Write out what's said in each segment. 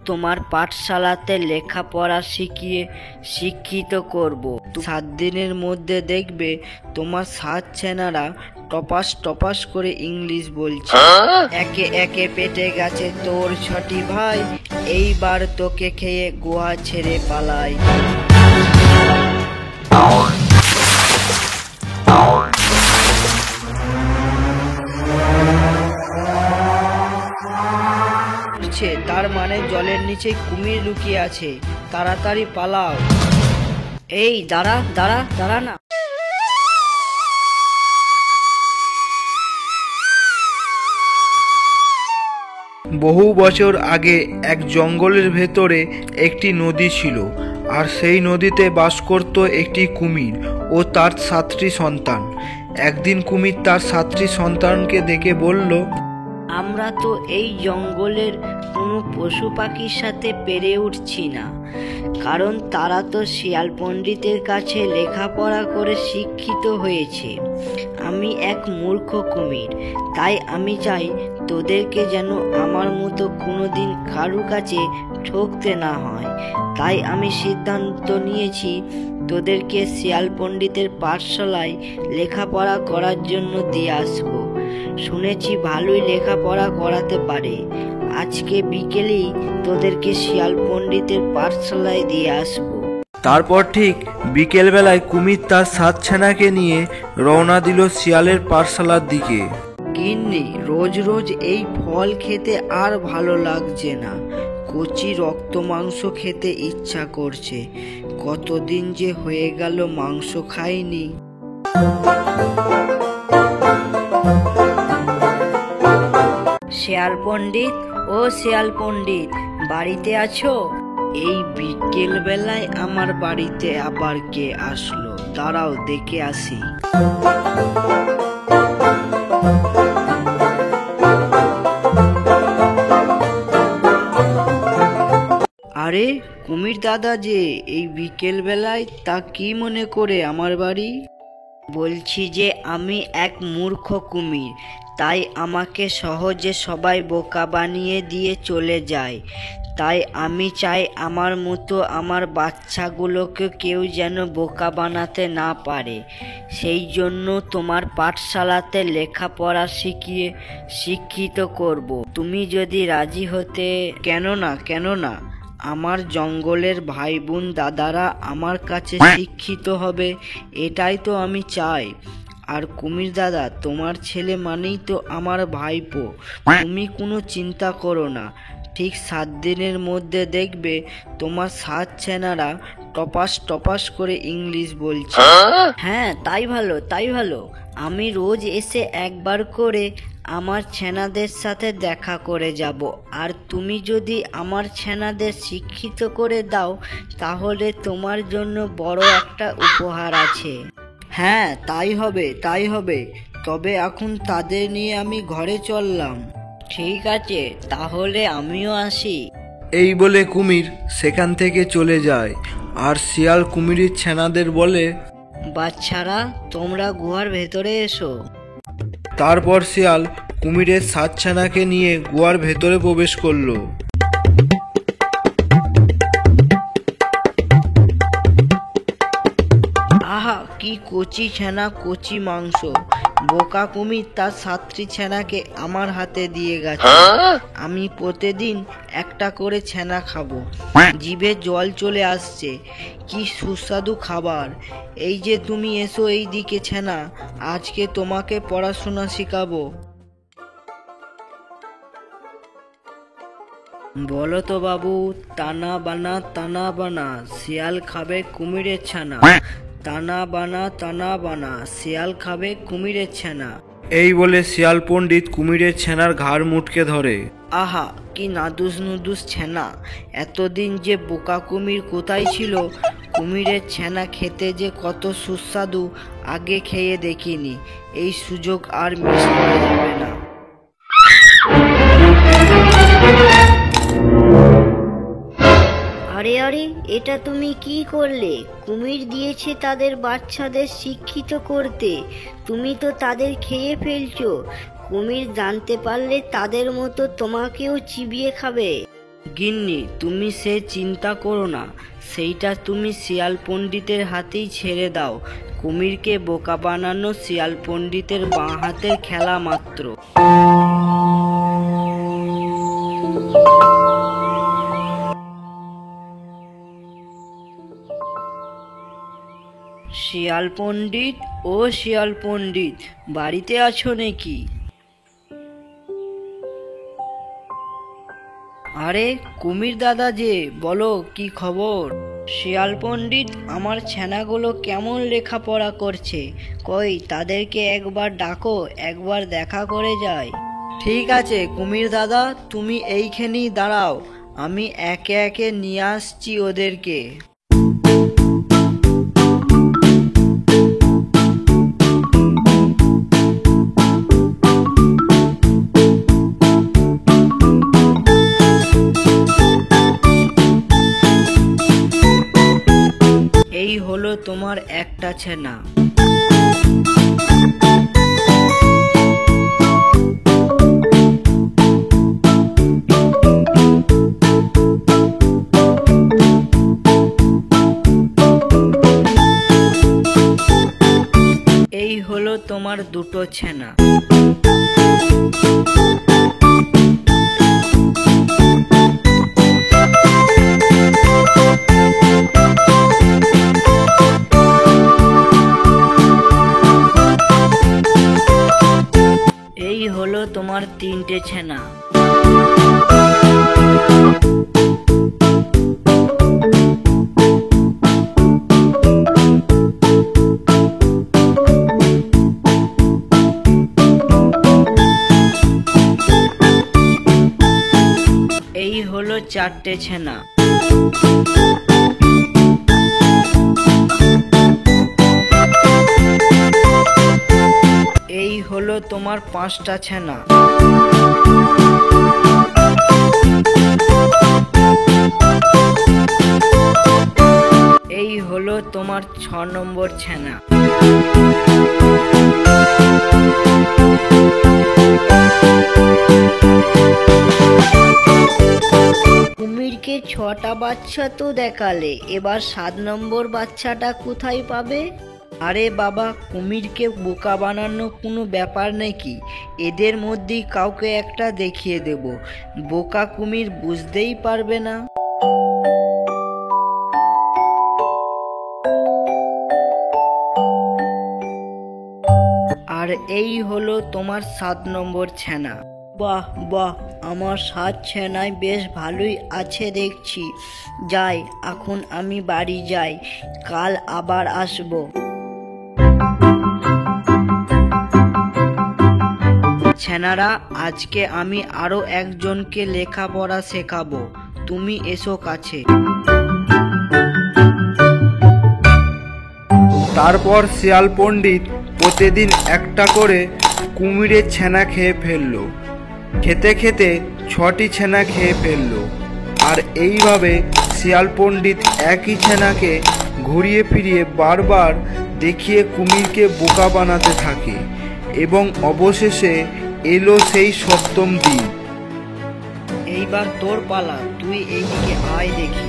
তোমার পাঠশালাতে লেখাপড়া শিখিয়ে শিক্ষিত করব। 7 দিনের মধ্যে দেখবে তোমার 7 ছেনারা টপাস টপাস করে ইংলিশ বলছে। একে একে পেটে গেছে তোর ছটি ভাই, এইবার তোকে খেয়ে গোয়া ছেড়ে পালাই। তার মানে জলের নিচে কুমির লুকিয়ে আছে, তাড়াতাড়ি পালাও। এই দাঁড়া দাঁড়া দাঁড়া না। বহু বছর আগে এক জঙ্গলের ভেতরে একটি নদী ছিল, আর সেই নদীতে বাস করত একটি কুমির ও তার 7টি সন্তান। একদিন কুমির তার 7টি সন্তানকে দেখে বলল, আমরা তো এই জঙ্গলের কোনো পশু পাখির সাথে পেরে উঠছি না, কারণ তারা তো শিয়াল পণ্ডিতের কাছে লেখাপড়া করে শিক্ষিত হয়েছে। আমি এক মূর্খ কুমির, তাই আমি চাই তোদেরকে যেন আমার মতো কোনোদিন কারুর কাছে ঠকতে না হয়। তাই আমি সিদ্ধান্ত নিয়েছি তোদেরকে শিয়াল পণ্ডিতের পাঠশালায় লেখাপড়া করার জন্য দিয়ে আসবো। শুনেছি ভালোই লেখাপড়া করাতে পারে। আজকে বিকেলেই তোদেরকে শিয়াল পণ্ডিতের পাঠশালায় দিয়ে আসবো। তারপর ঠিক বিকেল বেলায় কুমির তার 7 ছানাকে নিয়ে রওনা দিল শিয়ালের পাঠশালার দিকে। গিন্নি, রোজ রোজ এই ফল খেতে আর ভালো লাগছে না। কচি রক্ত মাংস খেতে ইচ্ছা করছে। কতদিন যে হয়ে গেল মাংস খাইনি। শিয়াল পণ্ডিত, ও শিয়াল পণ্ডিত, বাড়িতে আছো? এই বিকেল বেলায় আমার বাড়িতে আবার কে আসলো? দাঁড়াও দেখে আসি। আরে কুমির দাদা যে এই বিকেল বেলায়, তা কি মনে করে আমার বাড়ি? বলছি যে আমি এক মূর্খ কুমির, তাই আমাকে সহজে সবাই বোকা বানিয়ে দিয়ে চলে যায়। তাই আমি চাই আমার মতো আমার বাচ্চাগুলোকে কেউ যেন বোকা বানাতে না পারে। সেই জন্য তোমার পাঠশালাতে লেখাপড়া শিখিয়ে শিক্ষিত করব। তুমি যদি রাজি হতে। কেন না, কেন না, আমার জঙ্গলের ভাই বোন দাদারা আমার কাছে শিক্ষিত হবে, এটাই তো আমি চাই। আর কুমির দাদা, তোমার ছেলে মানেই তো আমার ভাইপো। তুমি কোনো চিন্তা করো না, ঠিক 7 দিনের মধ্যে দেখবে তোমার 7 ছেনারা টপাস টপাস করে ইংলিশ বলছে। হ্যাঁ, তাই ভালো, তাই ভালো। আমি রোজ এসে একবার করে আমার ছেনাদের সাথে দেখা করে যাব। আর তুমি যদি আমার ছেনাদের শিক্ষিত করে দাও, তাহলে তোমার জন্য বড় একটা উপহার আছে। হ্যাঁ, তাই হবে, তাই হবে। তবে এখন তাদের নিয়ে আমি ঘরে চললাম। ঠিক আছে, তাহলে আমিও আসি। এই বলে কুমির সেখান থেকে চলে যায়। আর শিয়াল কুমিরের ছেনাদের বলে, বাচ্চারা, তোমরা গুহার ভেতরে এসো। তারপর শিয়াল কুমিরের 7 ছানাকে নিয়ে গুহার ভেতরে প্রবেশ করলো। আহা, কি কচি ছানা, কচি মাংস। বোকা কুমির তার 7টি ছানাকে আমার হাতে দিয়ে গেছে। আমি প্রতিদিন একটা করে ছানা খাবো। জিভে জল চলে আসছে। কি সুস্বাদু খাবার। এই যে তুমি এসো এই দিকে ছানা, আজকে তোমাকে পড়াশোনা শেখাবো। বলো তো বাবু, তানা বানা তানা বানা, শিয়াল খাবে কুমিরের ছানা। তানা বানা, শিয়াল খাবে কুমিরের ছানা। এই বলে শিয়াল পণ্ডিত কুমিরের ছানার ঘাড় মুটকে ধরে। আহা, কি নাদুস নুদুস ছানা। এতদিন যে বোকা কুমির কোথায় ছিল? কুমিরের ছানা খেতে যে কত সুস্বাদু, আগে খেয়ে দেখিনি। এই সুযোগ আর মিস করা যাবে না। আরে আরে, এটা তুমি কি করলে? কুমির দিয়েছে তাদের বাচ্চাদের শিক্ষিত করতে, তুমি তো তাদের খেয়ে ফেলছো। কুমির জানতে পারলে তাদের মতো তোমাকেও চিবিয়ে খাবে। গিন্নি, তুমি সে চিন্তা করো না, সেইটা তুমি শিয়াল পণ্ডিতের হাতেই ছেড়ে দাও। কুমিরকে বোকা বানানো শিয়াল পণ্ডিতের বাঁ হাতের খেলা মাত্র। শিয়াল পণ্ডিত, ও শিয়াল পণ্ডিত, বাড়িতে আছো নাকি? আরে কুমির দাদা যে, বলো কি খবর? শিয়াল পণ্ডিত, আমার ছানাগুলো কেমন লেখাপড়া করছে? কই তাদেরকে একবার ডাকো, একবার দেখা করে যাই। ঠিক আছে কুমির দাদা, তুমি এইখানেই দাঁড়াও, আমি একে একে নিয়ে আসছি ওদেরকে। এই হলো তোমার একটা ছানা। এই হলো তোমার দুটো ছানা। এই হলো তোমার তিনটে ছানা। এই হলো চারটে ছানা। এই হলো তোমার পাঁচটা ছানা। এই হলো তোমার 6 নম্বর ছানা। কুমিরকে 6টা বাচ্চা তো দেখালে, এবার 7 নম্বর বাচ্চাটা কোথায় পাবে? আরে বাবা, কুমিরকে বোকা বানানো কোনো ব্যাপার নাকি? এদের মধ্যেই কাউকে একটা দেখিয়ে দেব, বোকা কুমির বুঝতেই পারবে না। আর এই হলো তোমার 7 নম্বর ছানা। বাহ বাহ, আমার 7 ছানায় বেশ ভালোই আছে দেখছি। যাই, এখন আমি বাড়ি যাই, কাল আবার আসবো। ছানারা, আজকে আমি আরো একজনকে লেখাপড়া শেখাবো, তুমি এসো কাছে। তারপর শিয়াল পণ্ডিত প্রতিদিন একটা করে কুমিরের ছানা খেয়ে ফেললো। খেতে খেতে 6টি ছানা খেয়ে ফেললো। আর এইভাবে শিয়াল পণ্ডিত একই ছানাকে ঘুরিয়ে ফিরিয়ে বারবার দেখিয়ে কুমিরকে বোকা বানাতে থাকে এবং অবশেষে এলো সেই 7ম দিন। এইবার তোর পালা, তুই এইদিকে আয় দেখি।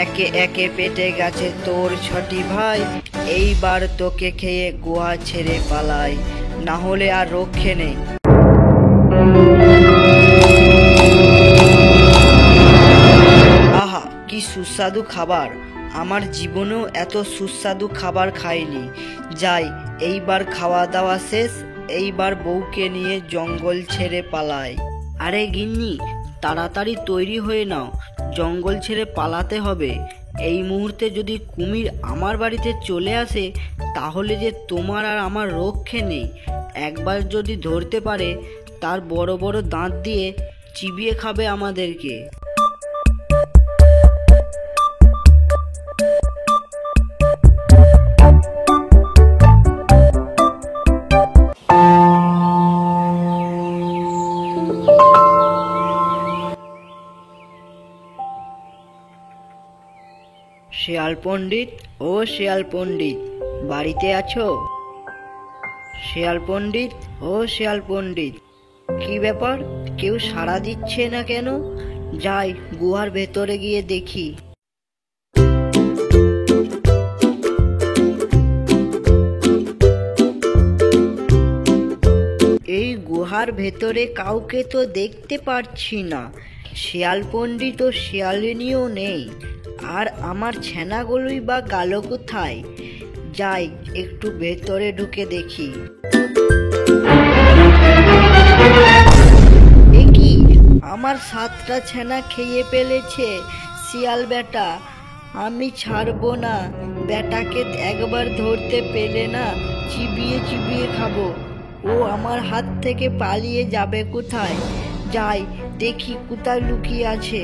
একে একে পেটে গেছে তোর 6টি ভাই, এইবার তোকে খেয়ে গুহা ছেড়ে পালাই, না হলে আর রক্ষে নেই। আহা, কি সুস্বাদু খাবার! আমার জীবনেও এত সুস্বাদু খাবার খাইনি। যাই, এইবার খাওয়া দাওয়া শেষ, এইবার বউকে নিয়ে জঙ্গল ছেড়ে পালাই। আরে গিন্নি, তাড়াতাড়ি তৈরি হয়ে নাও, জঙ্গল ছেড়ে পালাতে হবে। এই মুহূর্তে যদি কুমির আমার বাড়িতে চলে আসে, তাহলে যে তোমার আর আমার রক্ষে নেই। একবার যদি ধরতে পারে, তার বড় বড় দাঁত দিয়ে চিবিয়ে খাবে আমাদেরকে। শিয়াল পণ্ডিত, ও শিয়াল পণ্ডিত, বাড়িতে আছো? শিয়াল পণ্ডিত, ও শিয়াল পণ্ডিত, কি ব্যাপার, কেউ সাড়া দিচ্ছে না কেন? যাই গুহার ভেতরে গিয়ে দেখি। এই গুহার ভেতরে কাউকে তো দেখতে পারছি না। শিয়াল পণ্ডিত ও শিয়ালিনীও নেই। আর আমার ছানাগুলোই বা গেল কোথায়? যাই একটু ভেতরে ঢুকে দেখি। এ কি, আমার 7টা ছানা খেয়ে ফেলেছে শিয়াল বেটা। আমি ছাড়বো না, বেটাকে একবার ধরতে পেলে না চিবিয়ে চিবিয়ে খাবো। ও আমার হাত থেকে পালিয়ে যাবে কোথায়? যাই দেখি কোথায় লুকিয়ে আছে।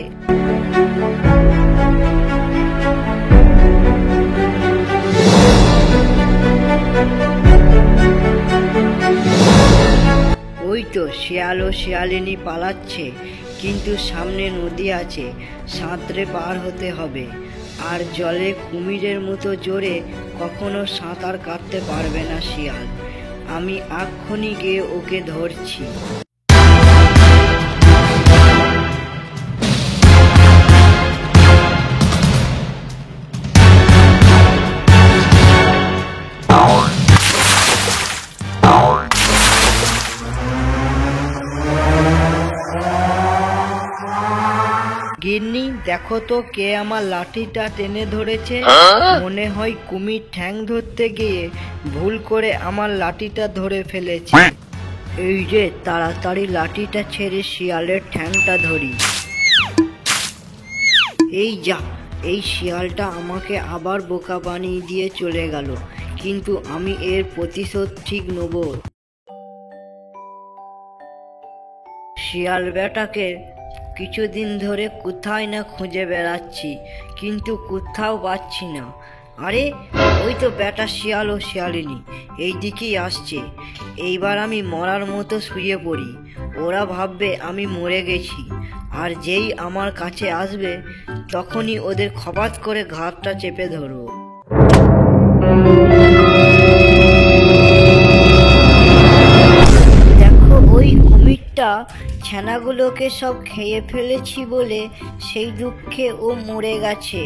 ওই তো শিয়াল ও শিয়ালিনী পালাচ্ছে, কিন্তু সামনে নদী আছে, সাঁতরে পার হতে হবে। আর জলে কুমিরের মতো জোরে কখনো সাঁতার কাটতে পারবে না শিয়াল। আমি এক্ষুনি গিয়ে ওকে ধরছি। গিন্নি, দেখো তো কে আমার লাঠিটা টেনে ধরেছে। মনে হয় কুমির ঠ্যাং ধরতে গিয়ে ভুল করে আমার লাঠিটা ধরে ফেলেছে। এই যে তাড়াতাড়ি লাঠিটা ছেড়ে শিয়ালের ঠ্যাংটা ধরি। এই যা, এই শিয়ালটা আমাকে আবার বোকা বানিয়ে দিয়ে চলে গেল, কিন্তু আমি এর প্রতিশোধ ঠিক নেব। শিয়াল বেটাকে কিছুদিন ধরে কোথায় না খুঁজে বেড়াচ্ছি, কিন্তু কোথাও পাচ্ছি না। আরে ওই তো বেটা শিয়াল ও শিয়ালিনী এই দিকেই আসছে। এইবার আমি মরার মতো শুয়ে পড়ি। ওরা ভাববে আমি মরে গেছি, আর যেই আমার কাছে আসবে তখনই ওদের খপাত করে ঘাটটা চেপে ধরবো। দেখো ওই কুমিরটা ছানাগুলোকে সব খেয়ে ফেলেছি বলে সেই দুঃখে ও মরে গেছে।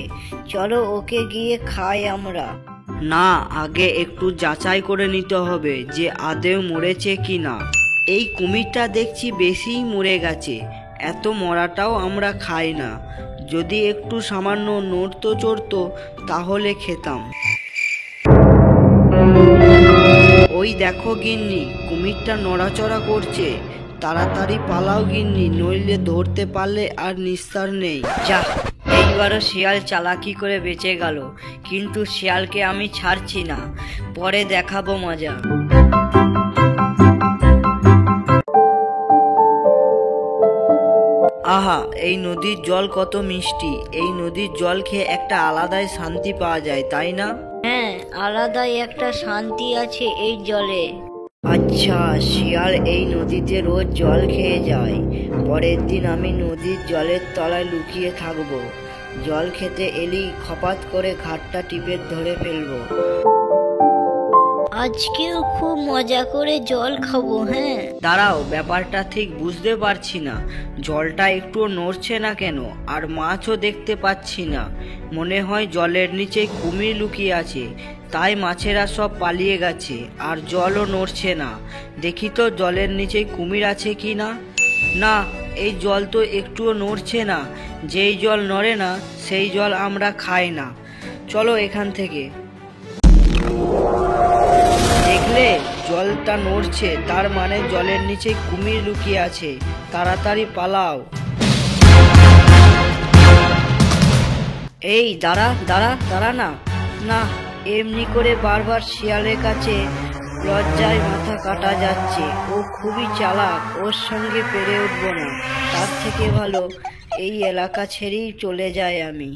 চলো ওকে গিয়ে খাই আমরা। না, আগে একটু যাচাই করে নিতে হবে যে আদেও মরেছে কি না। এই কুমিরটা দেখছি বেশিই মরে গেছে, এত মরাটাও আমরা খাই না। যদি একটু সামান্য নড়তো চড়তো তাহলে খেতাম। ওই দেখো গিন্নি, কুমিরটা নড়াচড়া করছে। তাড়াতাড়ি পালাও গিন্নি, নইলে ধরতে পারলে আর নিস্তার নেই। যা, এইবারও শিয়াল চালাকি করে বেঁচে গেল, কিন্তু শিয়ালকে আমি ছাড়ছি না। পরে দেখাবো মজা। আহা, এই নদীর জল কত মিষ্টি। এই নদীর জল খেয়ে একটা আলাদাই শান্তি পাওয়া যায়, তাই না? হ্যাঁ, আলাদাই একটা শান্তি আছে এই জলে। আচ্ছা, শিয়াল এই নদীতে রোজ জল খেয়ে যায়। পরের দিন আমি নদীর জলের তলায় লুকিয়ে থাকবো। জল খেতে এলেই খপাত করে ঘাটটা টিপে ধরে ফেলবো। আজকেও খুব মজা করে জল খাবো। হ্যাঁ দাঁড়াও, ব্যাপারটা ঠিক বুঝতে পারছি না। জলটা একটুও নড়ছে না কেন, আর মাছও দেখতে পাচ্ছি না। মনে হয় জলের নিচে কুমির লুকিয়ে আছে, তাই মাছেরা সব পালিয়ে গেছে, আর জলও নড়ছে না। দেখি তো জলের নিচে কুমির আছে কি না। না, এই জল তো একটুও নড়ছে না। যেই জল নড়ে না সেই জল আমরা খাই না। চলো এখান থেকে। দেখলে, জলটা নড়ছে, তার মানে জলের নিচে কুমির লুকিয়ে আছে। তাড়াতাড়ি পালাও। এই দাঁড়া দাঁড়া দাঁড়া না। না, এমনি করে বারবার শিয়ালের কাছে লজ্জায় মাথা কাটা যাচ্ছে। ও খুবই চালাক, ওর সঙ্গে পেরে উঠবো না। তার থেকে ভালো এই এলাকা ছেড়েই চলে যাই আমি।